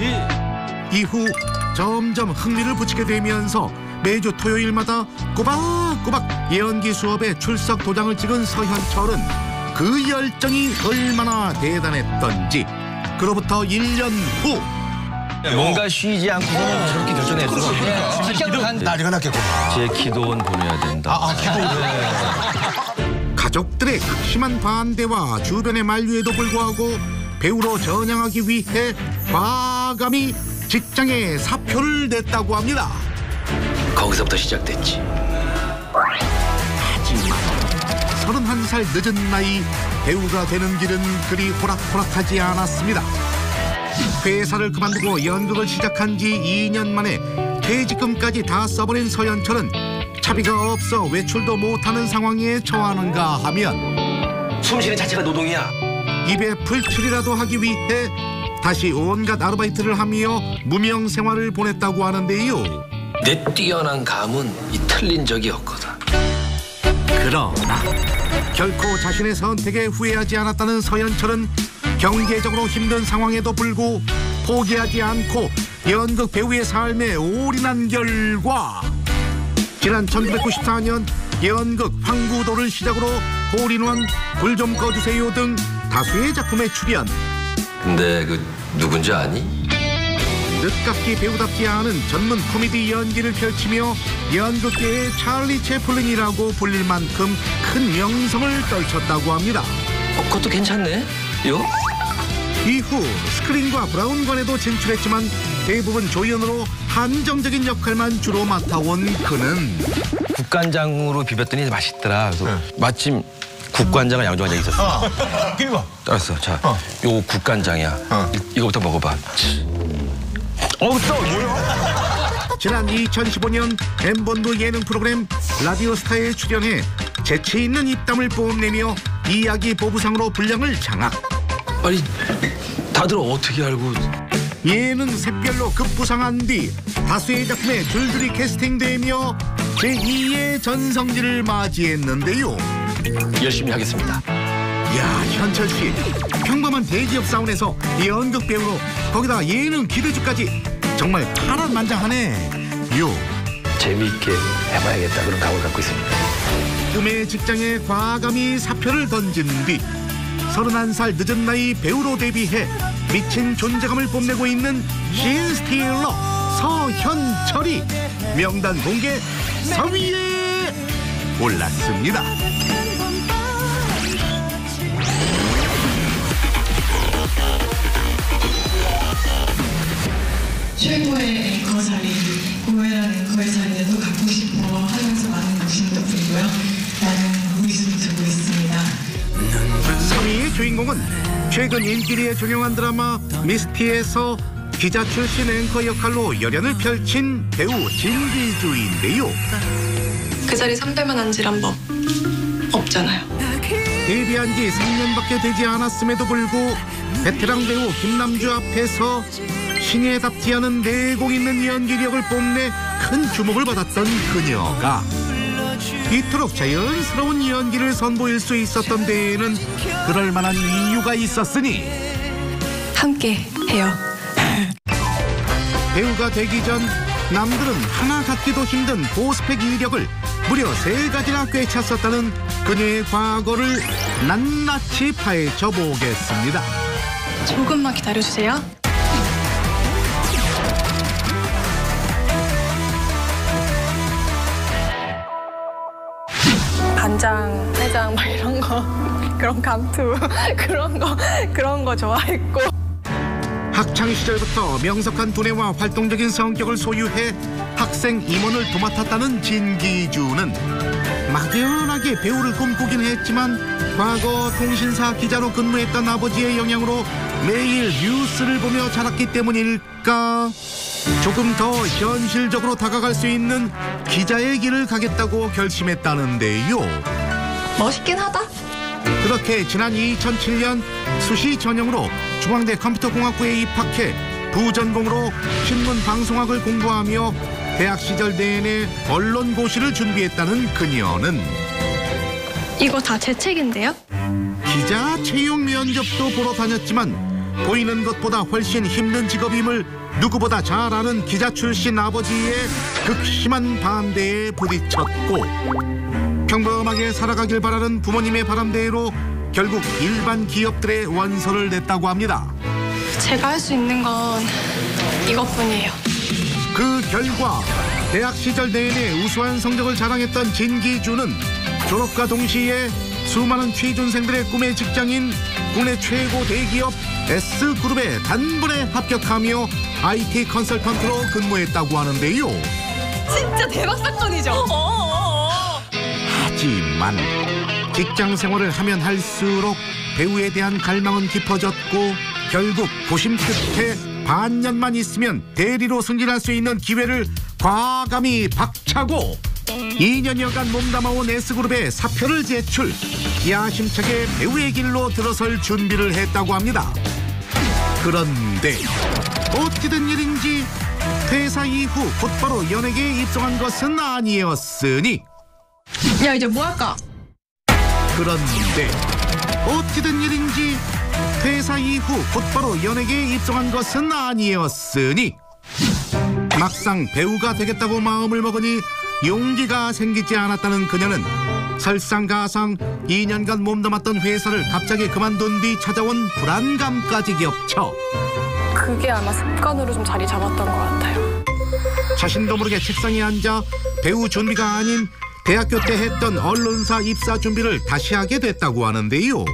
이후 점점 흥미를 붙이게 되면서 매주 토요일마다 꼬박꼬박 연기 수업에 출석 도장을 찍은 서현철은 그 열정이 얼마나 대단했던지 그로부터 1년 후 뭔가 쉬지 않고서는 저렇게 결정했어. 난리가 났겠구나. 제 기도원 보내야 된다. 가족들의 극심한 반대와 주변의 만류에도 불구하고 배우로 전향하기 위해 과감히 직장에 사표를 냈다고 합니다. 거기서부터 시작됐지. 하지만 31살 늦은 나이 배우가 되는 길은 그리 호락호락하지 않았습니다. 회사를 그만두고 연극을 시작한 지 2년 만에 퇴직금까지 다 써버린 서현철은 차비가 없어 외출도 못하는 상황에 처하는가 하면 숨쉬는 자체가 노동이야. 입에 풀칠이라도 하기 위해 다시 온갖 아르바이트를 하며 무명 생활을 보냈다고 하는데요. 내 뛰어난 감은 이 틀린 적이 없거든. 그러나 결코 자신의 선택에 후회하지 않았다는 서현철은 경제적으로 힘든 상황에도 불구 포기하지 않고 연극 배우의 삶에 올인한 결과 지난 1994년 연극 황구도를 시작으로 홀인원, 불 좀 꺼주세요 등 다수의 작품에 출연. 근데 그 누군지 아니? 늦깎이 배우답지 않은 전문 코미디 연기를 펼치며 연극계의 찰리 채플린이라고 불릴 만큼 큰 명성을 떨쳤다고 합니다. 그것도 괜찮네. 요? 이후 스크린과 브라운관에도 진출했지만 대부분 조연으로 한정적인 역할만 주로 맡아온 그는 국간장으로 비볐더니 맛있더라. 그래서 마침 국간장을 양조한 적이 있었어. 이거. 알았어. 자, 요 국간장이야. 이거부터 먹어봐. 뭐야? 지난 2015년 M본부 예능 프로그램 라디오스타에 출연해 재치 있는 입담을 뽐내며 이야기 보부상으로 분량을 장악. 아니, 다들 어떻게 알고? 예능 샛별로 급부상한 뒤 다수의 작품에 줄줄이 캐스팅되며 제2의 전성기를 맞이했는데요. 열심히 하겠습니다. 야, 현철 씨, 평범한 대기업 사원에서 연극 배우로 거기다 예능 기대주까지 정말 파란만장하네. 재미있게 해봐야겠다 그런 각오를 갖고 있습니다. 꿈의 직장에 과감히 사표를 던진 뒤 31살 늦은 나이 배우로 데뷔해 미친 존재감을 뽐내고 있는 신스틸러 서현철이 명단 공개 3위에 올랐습니다. 최고의 앵커 자리, 고혜란 앵커의 자리에도 갖고 싶어 하면서 많은 욕심도 부리고요. 많은 무리수도 두고 있습니다. 3위의 주인공은 최근 인기리에 종영한 드라마 미스티에서 기자 출신 앵커 역할로 열연을 펼친 배우 진기주인데요. 그 자리 선배만 앉으란 법 없잖아요. 데뷔한 지 3년밖에 되지 않았음에도 불구하고 베테랑 배우 김남주 앞에서 신예답지 않은 내공 있는 연기력을 뽐내 큰 주목을 받았던 그녀가 이토록 자연스러운 연기를 선보일 수 있었던 데에는 그럴 만한 이유가 있었으니 함께 해요. 배우가 되기 전 남들은 하나 갖기도 힘든 고스펙 이력을 무려 3가지나 꿰찼었다는 그녀의 과거를 낱낱이 파헤쳐 보겠습니다. 조금만 기다려주세요. 반장, 회장 막 이런 거 그런 감투 그런 거 좋아했고 학창 시절부터 명석한 두뇌와 활동적인 성격을 소유해 학생 임원을 도맡았다는 진기주는 막연하게 배우를 꿈꾸긴 했지만 과거 통신사 기자로 근무했던 아버지의 영향으로 매일 뉴스를 보며 자랐기 때문일까 조금 더 현실적으로 다가갈 수 있는 기자의 길을 가겠다고 결심했다는데요. 멋있긴 하다. 그렇게 지난 2007년 수시 전형으로 중앙대 컴퓨터공학부에 입학해 부전공으로 신문방송학을 공부하며 대학 시절 내내 언론고시를 준비했다는 그녀는 이거 다 제 책인데요? 기자 채용 면접도 보러 다녔지만 보이는 것보다 훨씬 힘든 직업임을 누구보다 잘 아는 기자 출신 아버지의 극심한 반대에 부딪혔고 평범하게 살아가길 바라는 부모님의 바람대로 결국 일반 기업들의 원서를 냈다고 합니다. 제가 할 수 있는 건 이것뿐이에요. 그 결과 대학 시절 내내 우수한 성적을 자랑했던 진기주는 졸업과 동시에 수많은 취준생들의 꿈의 직장인 국내 최고 대기업 S그룹에 단번에 합격하며 IT 컨설턴트로 근무했다고 하는데요. 진짜 대박 사건이죠? 하지만 직장 생활을 하면 할수록 배우에 대한 갈망은 깊어졌고 결국 고심 끝에 반년만 있으면 대리로 승진할 수 있는 기회를 과감히 박차고 2년여간 몸담아온 S그룹에 사표를 제출 야심차게 배우의 길로 들어설 준비를 했다고 합니다. 그런데 어떻게 된 일인지 퇴사 이후 곧바로 연예계에 입성한 것은 아니었으니 야 이제 뭐 할까? 그런데 어떻게 된 일인지 퇴사 이후 곧바로 연예계에 입성한 것은 아니었으니 막상 배우가 되겠다고 마음을 먹으니 용기가 생기지 않았다는 그녀는 설상가상 2년간 몸담았던 회사를 갑자기 그만둔 뒤 찾아온 불안감까지 겹쳐 그게 아마 습관으로 좀 자리 잡았던 것 같아요. 자신도 모르게 책상에 앉아 배우 준비가 아닌 대학교 때 했던 언론사 입사 준비를 다시 하게 됐다고 하는데요.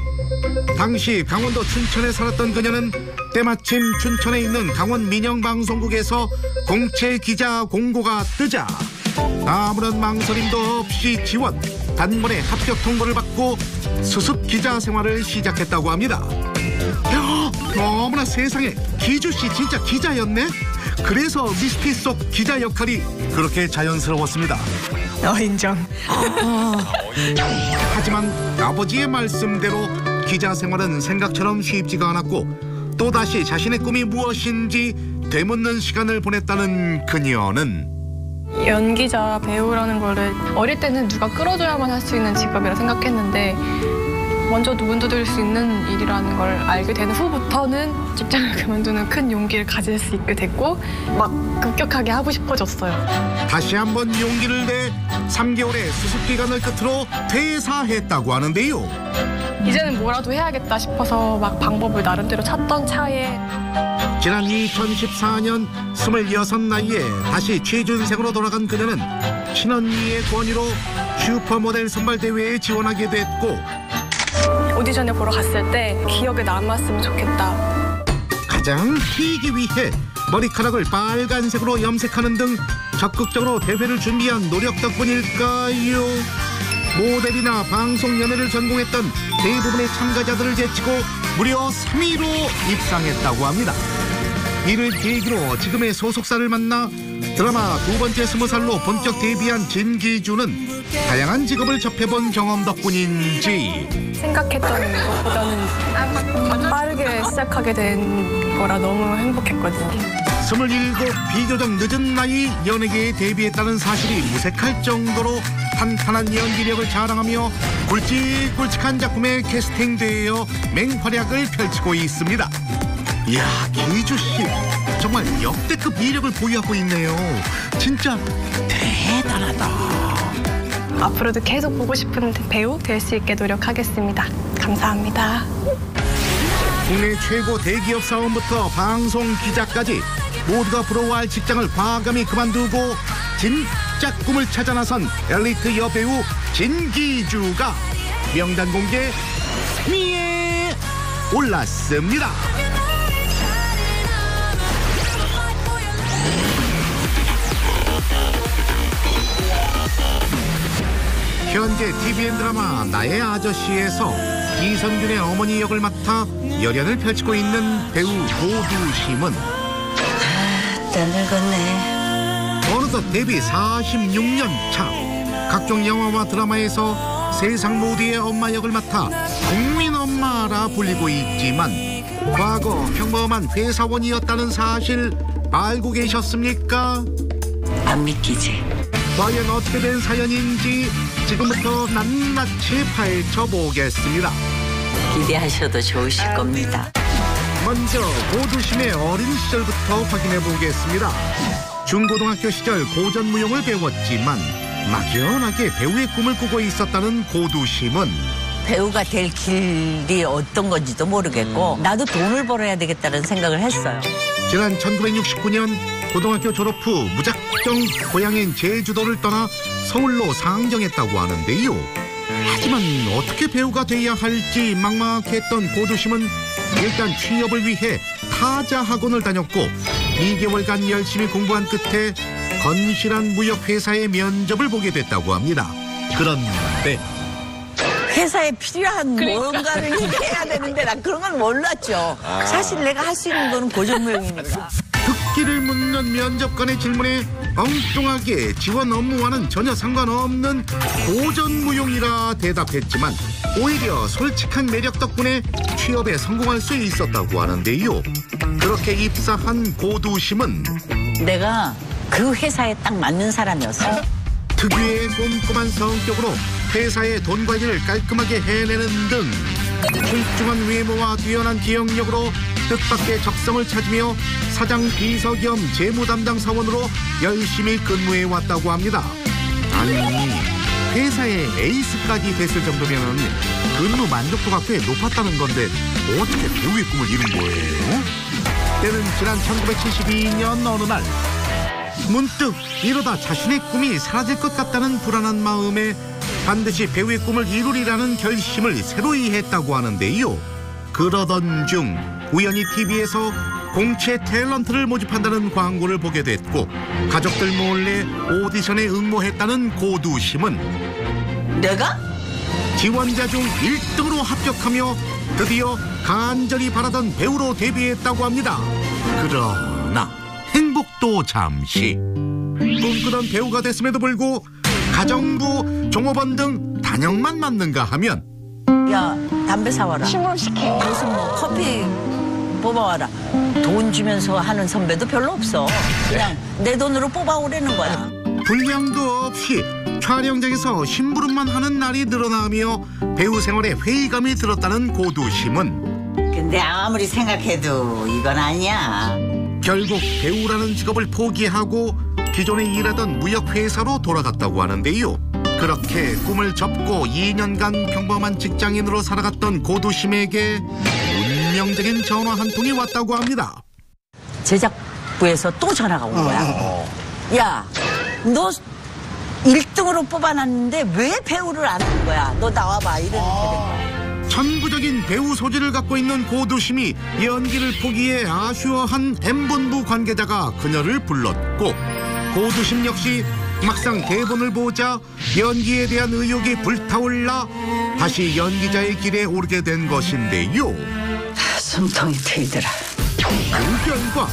당시 강원도 춘천에 살았던 그녀는 때마침 춘천에 있는 강원 민영방송국에서 공채 기자 공고가 뜨자 아무런 망설임도 없이 지원, 단번에 합격 통보를 받고 수습 기자 생활을 시작했다고 합니다. 어머나 세상에, 기주씨 진짜 기자였네? 그래서 미스티 속 기자 역할이 그렇게 자연스러웠습니다. 인정. 하지만 아버지의 말씀대로 기자 생활은 생각처럼 쉽지가 않았고 또다시 자신의 꿈이 무엇인지 되묻는 시간을 보냈다는 그녀는 연기자, 배우라는 거를 어릴 때는 누가 끌어줘야만 할 수 있는 직업이라 생각했는데 먼저 문두드릴 수 있는 일이라는 걸 알게 된 후부터는 직장을 그만두는 큰 용기를 가질 수 있게 됐고 막 급격하게 하고 싶어졌어요. 다시 한번 용기를 내 3개월의 수습 기간을 끝으로 퇴사했다고 하는데요. 이제는 뭐라도 해야겠다 싶어서 막 방법을 나름대로 찾던 차에 지난 2014년 26 나이에 다시 취준생으로 돌아간 그녀는 친언니의 권유로 슈퍼모델 선발대회에 지원하게 됐고 오디션을 보러 갔을 때 기억에 남았으면 좋겠다. 가장 튀기 위해 머리카락을 빨간색으로 염색하는 등 적극적으로 대회를 준비한 노력 덕분일까요? 모델이나 방송 연예를 전공했던 대부분의 참가자들을 제치고 무려 3위로 입상했다고 합니다. 이를 계기로 지금의 소속사를 만나 드라마 두 번째 20살로 본격 데뷔한 진기주는 다양한 직업을 접해본 경험 덕분인지 생각했던 것보다는 빠르게 시작하게 된 거라 너무 행복했거든요. 27 비교적 늦은 나이 연예계에 데뷔했다는 사실이 무색할 정도로 탄탄한 연기력을 자랑하며 굵직굵직한 작품에 캐스팅되어 맹활약을 펼치고 있습니다. 이야, 기주씨 정말 역대급 미력을 보유하고 있네요. 진짜 대단하다. 앞으로도 계속 보고 싶은 배우 될 수 있게 노력하겠습니다. 감사합니다. 국내 최고 대기업 사원부터 방송 기자까지 모두가 부러워할 직장을 과감히 그만두고 진짜 꿈을 찾아 나선 엘리트 여배우 진기주가 명단 공개 3위에 올랐습니다. 현재 TVN 드라마 나의 아저씨에서 이선균의 어머니 역을 맡아 열연을 펼치고 있는 배우 고두심은 다 늙었네. 어느덧 데뷔 46년 차. 각종 영화와 드라마에서 세상 모두의 엄마 역을 맡아 국민 엄마라 불리고 있지만 과거 평범한 회사원이었다는 사실 알고 계셨습니까? 안 믿기지. 과연 어떻게 된 사연인지 지금부터 낱낱이 파헤쳐보겠습니다. 기대하셔도 좋으실 겁니다. 먼저 고두심의 어린 시절부터 확인해보겠습니다. 중고등학교 시절 고전무용을 배웠지만 막연하게 배우의 꿈을 꾸고 있었다는 고두심은 배우가 될 길이 어떤 건지도 모르겠고 나도 돈을 벌어야 되겠다는 생각을 했어요. 지난 1969년 고등학교 졸업 후 무작정 고향인 제주도를 떠나 서울로 상정했다고 하는데요. 하지만 어떻게 배우가 돼야 할지 막막했던 고두심은 일단 취업을 위해 타자 학원을 다녔고 2개월간 열심히 공부한 끝에 건실한 무역회사의 면접을 보게 됐다고 합니다. 그런데 회사에 필요한 뭔가를 해야 되는데 난 그런 건 몰랐죠. 사실 내가 할 수 있는 거는 고전무용이니까. 듣기를 묻는 면접관의 질문에 엉뚱하게 지원 업무와는 전혀 상관없는 고전무용이라 대답했지만 오히려 솔직한 매력 덕분에 취업에 성공할 수 있었다고 하는데요. 그렇게 입사한 고두심은 내가 그 회사에 딱 맞는 사람이었어. 특유의 꼼꼼한 성격으로 회사의 돈 관리를 깔끔하게 해내는 등 출중한 외모와 뛰어난 기억력으로 뜻밖의 적성을 찾으며 사장 비서 겸 재무 담당 사원으로 열심히 근무해왔다고 합니다. 아니, 회사의 에이스까지 됐을 정도면 근무 만족도가 꽤 높았다는 건데 어떻게 배우의 꿈을 이룬 거예요? 때는 지난 1972년 어느 날 문득 이러다 자신의 꿈이 사라질 것 같다는 불안한 마음에 반드시 배우의 꿈을 이루리라는 결심을 새로이 했다고 하는데요. 그러던 중 우연히 TV에서 공채 탤런트를 모집한다는 광고를 보게 됐고 가족들 몰래 오디션에 응모했다는 고두심은 내가? 지원자 중 1등으로 합격하며 드디어 간절히 바라던 배우로 데뷔했다고 합니다. 그러나 행복도 잠시. 꿈꾸던 배우가 됐음에도 불구하고 가정부, 종업원 등 단역만 맡는가 하면 야, 담배 사와라. 신문시켜. 무슨 뭐 커피 뽑아와라. 돈 주면서 하는 선배도 별로 없어. 그냥 내 돈으로 뽑아오라는 거야. 분량도 없이 촬영장에서 심부름만 하는 날이 늘어나며 배우 생활에 회의감이 들었다는 고두심은 근데 아무리 생각해도 이건 아니야. 결국 배우라는 직업을 포기하고 기존에 일하던 무역회사로 돌아갔다고 하는데요. 그렇게 꿈을 접고 2년간 평범한 직장인으로 살아갔던 고두심에게 운명적인 전화 한 통이 왔다고 합니다. 제작부에서 또 전화가 온 거야. 야, 너 1등으로 뽑아놨는데 왜 배우를 안 한 거야? 너 나와봐. 이렇게 된 거야. 천부적인 배우 소질을 갖고 있는 고두심이 연기를 포기해 아쉬워한 M본부 관계자가 그녀를 불렀고 고두심 역시 막상 대본을 보자 연기에 대한 의욕이 불타올라 다시 연기자의 길에 오르게 된 것인데요. 숨통이 트이더라. 그 결과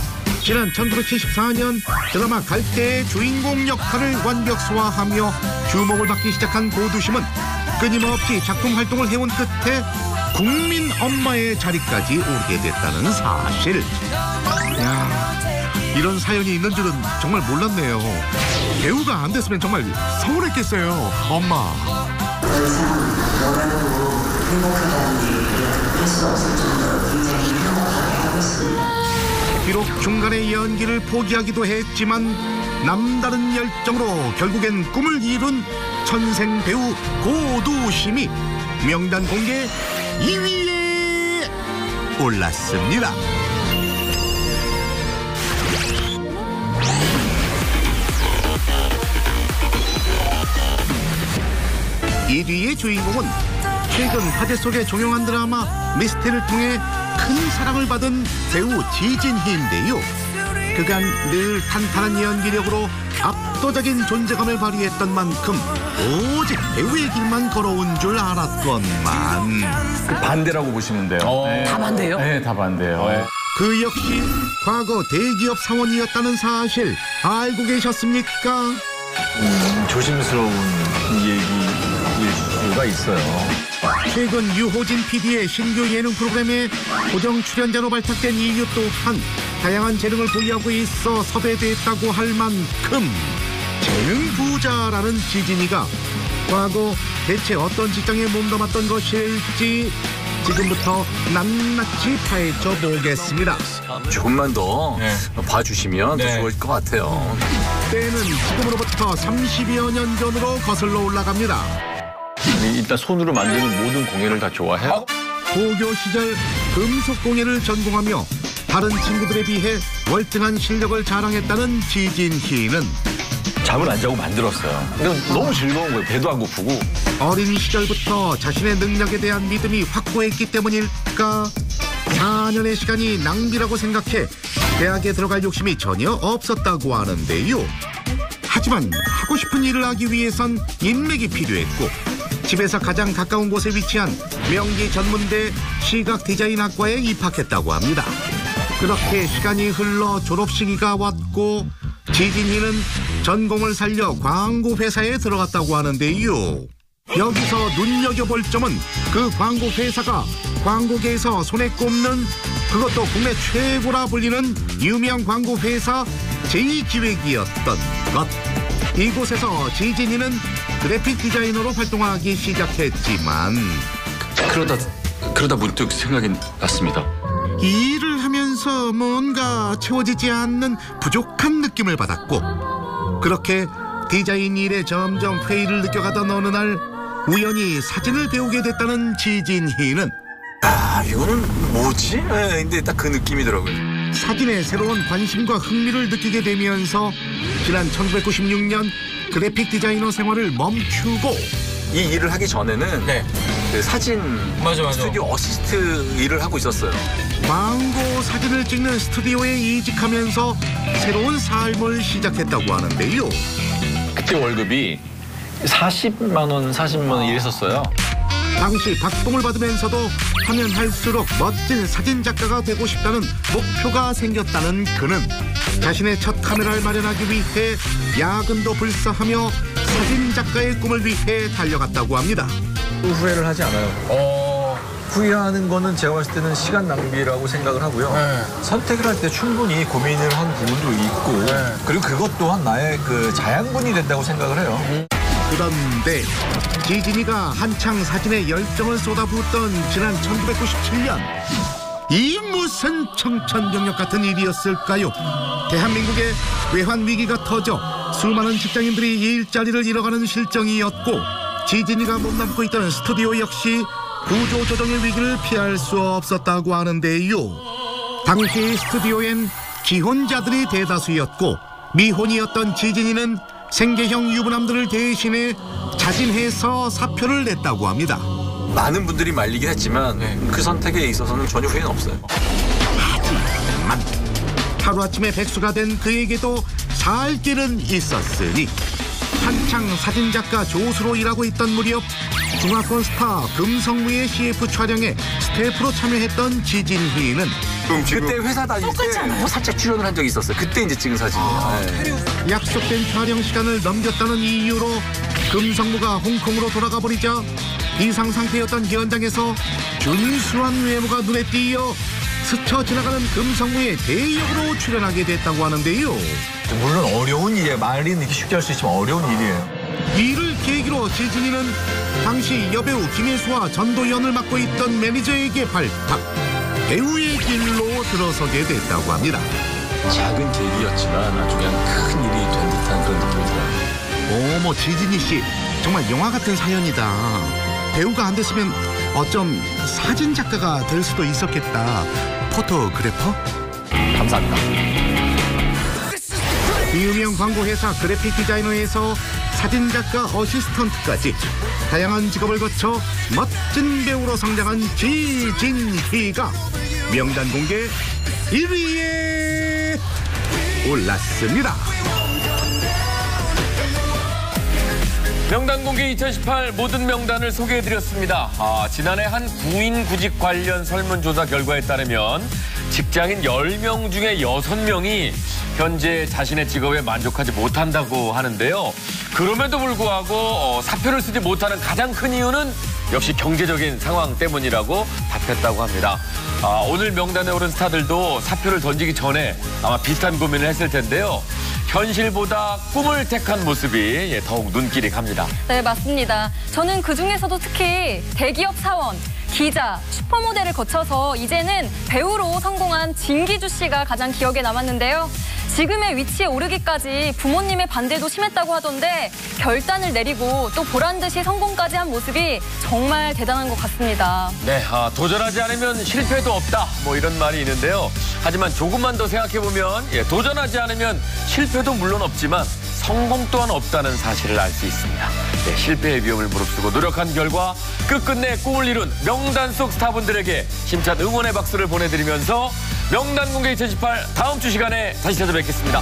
지난 1974년 드라마 갈대의 주인공 역할을 완벽 소화하며 주목을 받기 시작한 고두심은 끊임없이 작품 활동을 해온 끝에 국민 엄마의 자리까지 오르게 됐다는 사실. 야, 이런 사연이 있는 줄은 정말 몰랐네요. 배우가 안 됐으면 정말 서운했겠어요, 엄마. 더 이상 뭐라도 행복하다는 얘기를 할 수 없을 정도로 굉장히 행복하게 하고 있습니다. 비록 중간에 연기를 포기하기도 했지만 남다른 열정으로 결국엔 꿈을 이룬 천생 배우 고두심이 명단 공개 2위에 올랐습니다. 이 뒤의 주인공은 최근 화제 속에 종영한 드라마 미스테리를 통해 큰 사랑을 받은 배우 지진희인데요. 그간 늘 탄탄한 연기력으로 압도적인 존재감을 발휘했던 만큼 오직 배우의 길만 걸어온 줄 알았건만 그 반대라고 보시면 돼요. 다 반대요? 네, 다 반대요. 그 역시 과거 대기업 사원이었다는 사실 알고 계셨습니까? 조심스러운 얘기일 수가 있어요. 최근 유호진 PD의 신규 예능 프로그램에 고정 출연자로 발탁된 이유 또한 다양한 재능을 보유하고 있어 섭외됐다고 할 만큼 재능 부자라는 지진이가 과거 대체 어떤 직장에 몸담았던 것일지 지금부터 낱낱이 파헤쳐 보겠습니다. 조금만 더 봐주시면 더 좋을 것 같아요. 때는 지금으로부터 30여 년 전으로 거슬러 올라갑니다. 일단 손으로 만드는 모든 공예를 다 좋아해요. 고교 시절 금속 공예를 전공하며 다른 친구들에 비해 월등한 실력을 자랑했다는 지진희는 잠을 안 자고 만들었어요. 근데 너무 즐거운 거예요. 배도 안 고프고. 어린 시절부터 자신의 능력에 대한 믿음이 확고했기 때문일까? 4년의 시간이 낭비라고 생각해 대학에 들어갈 욕심이 전혀 없었다고 하는데요. 하지만 하고 싶은 일을 하기 위해선 인맥이 필요했고 집에서 가장 가까운 곳에 위치한 명기 전문대 시각디자인학과에 입학했다고 합니다. 그렇게 시간이 흘러 졸업 시기가 왔고 지진이는 전공을 살려 광고회사에 들어갔다고 하는데요. 여기서 눈여겨볼 점은 그 광고회사가 광고계에서 손에 꼽는 그것도 국내 최고라 불리는 유명 광고회사 제2기획이었던 것. 이곳에서 지진이는 그래픽 디자이너로 활동하기 시작했지만 그러다 문득 생각이 났습니다. 이 일을 하면서 뭔가 채워지지 않는 부족한 느낌을 받았고 그렇게 디자인 일에 점점 회의를 느껴가던 어느 날 우연히 사진을 배우게 됐다는 지진희는 이거는 뭐지? 네, 근데 딱 그 느낌이더라고요. 사진에 새로운 관심과 흥미를 느끼게 되면서 지난 1996년 그래픽 디자이너 생활을 멈추고 이 일을 하기 전에는 그 사진 스튜디오 어시스트 일을 하고 있었어요. 광고 사진을 찍는 스튜디오에 이직하면서 새로운 삶을 시작했다고 하는데요. 그때 월급이 40만 원 이랬었어요. 당시 박봉을 받으면서도 하면 할수록 멋진 사진작가가 되고 싶다는 목표가 생겼다는 그는 자신의 첫 카메라를 마련하기 위해 야근도 불사하며 사진작가의 꿈을 위해 달려갔다고 합니다. 후회를 하지 않아요. 후회하는 거는 제가 봤을 때는 시간 낭비라고 생각을 하고요. 선택을 할 때 충분히 고민을 한 부분도 있고 그리고 그것 또한 나의 그 자양분이 된다고 생각을 해요. 그런데 지진이가 한창 사진에 열정을 쏟아붓던 지난 1997년 이 무슨 청천벽력 같은 일이었을까요? 대한민국의 외환 위기가 터져 수많은 직장인들이 일자리를 잃어가는 실정이었고 지진이가 몸담고 있던 스튜디오 역시 구조조정의 위기를 피할 수 없었다고 하는데요. 당시 스튜디오엔 기혼자들이 대다수였고 미혼이었던 지진이는 생계형 유부남들을 대신해 자진해서 사표를 냈다고 합니다. 많은 분들이 말리긴 했지만 그 선택에 있어서는 전혀 후회는 없어요. 하지만 하루아침에 백수가 된 그에게도 살 길은 있었으니 한창 사진작가 조수로 일하고 있던 무렵 중화권 스타 금성무의 CF 촬영에 스태프로 참여했던 지진희는 그때 회사 다닐 때 살짝 출연을 한 적이 있었어요. 그때 이제 찍은 사진이에요. 약속된 촬영 시간을 넘겼다는 이유로 금성무가 홍콩으로 돌아가 버리자 비상 상태였던 현장에서 준수한 외모가 눈에 띄어 스쳐 지나가는 금성무의 대역으로 출연하게 됐다고 하는데요. 물론 어려운 일이에요. 말은 이렇게 쉽게 할 수 있지만 어려운 일이에요. 이를 계기로 지진이는 당시 여배우 김혜수와 전도연을 맡고 있던 매니저에게 발탁 배우의 길로 들어서게 됐다고 합니다. 작은 계기였지만 아주 그냥 큰 일이 된 듯한 그런 느낌이 들어요. 어머 지진이 씨 정말 영화 같은 사연이다. 배우가 안 됐으면 어쩜 사진 작가가 될 수도 있었겠다. 포토그래퍼? 감사합니다. 유명 광고회사 그래픽 디자이너에서 사진작가 어시스턴트까지 다양한 직업을 거쳐 멋진 배우로 성장한 지진희가 명단 공개 1위에 올랐습니다. 명단 공개 2018 모든 명단을 소개해드렸습니다. 지난해 한 구인 구직 관련 설문조사 결과에 따르면 직장인 10명 중에 6명이 현재 자신의 직업에 만족하지 못한다고 하는데요. 그럼에도 불구하고 사표를 쓰지 못하는 가장 큰 이유는 역시 경제적인 상황 때문이라고 답했다고 합니다. 오늘 명단에 오른 스타들도 사표를 던지기 전에 아마 비슷한 고민을 했을 텐데요. 현실보다 꿈을 택한 모습이 더욱 눈길이 갑니다. 네, 맞습니다. 저는 그중에서도 특히 대기업 사원, 기자, 슈퍼모델을 거쳐서 이제는 배우로 성공한 진기주 씨가 가장 기억에 남았는데요. 지금의 위치에 오르기까지 부모님의 반대도 심했다고 하던데 결단을 내리고 또 보란듯이 성공까지 한 모습이 정말 대단한 것 같습니다. 네, 도전하지 않으면 실패도 없다 뭐 이런 말이 있는데요. 하지만 조금만 더 생각해보면 도전하지 않으면 실패도 물론 없지만 성공 또한 없다는 사실을 알 수 있습니다. 네, 실패의 위험을 무릅쓰고 노력한 결과 끝끝내 꿈을 이룬 명단 속 스타분들에게 힘찬 응원의 박수를 보내드리면서 명단 공개 2018 다음 주 시간에 다시 찾아뵙겠습니다.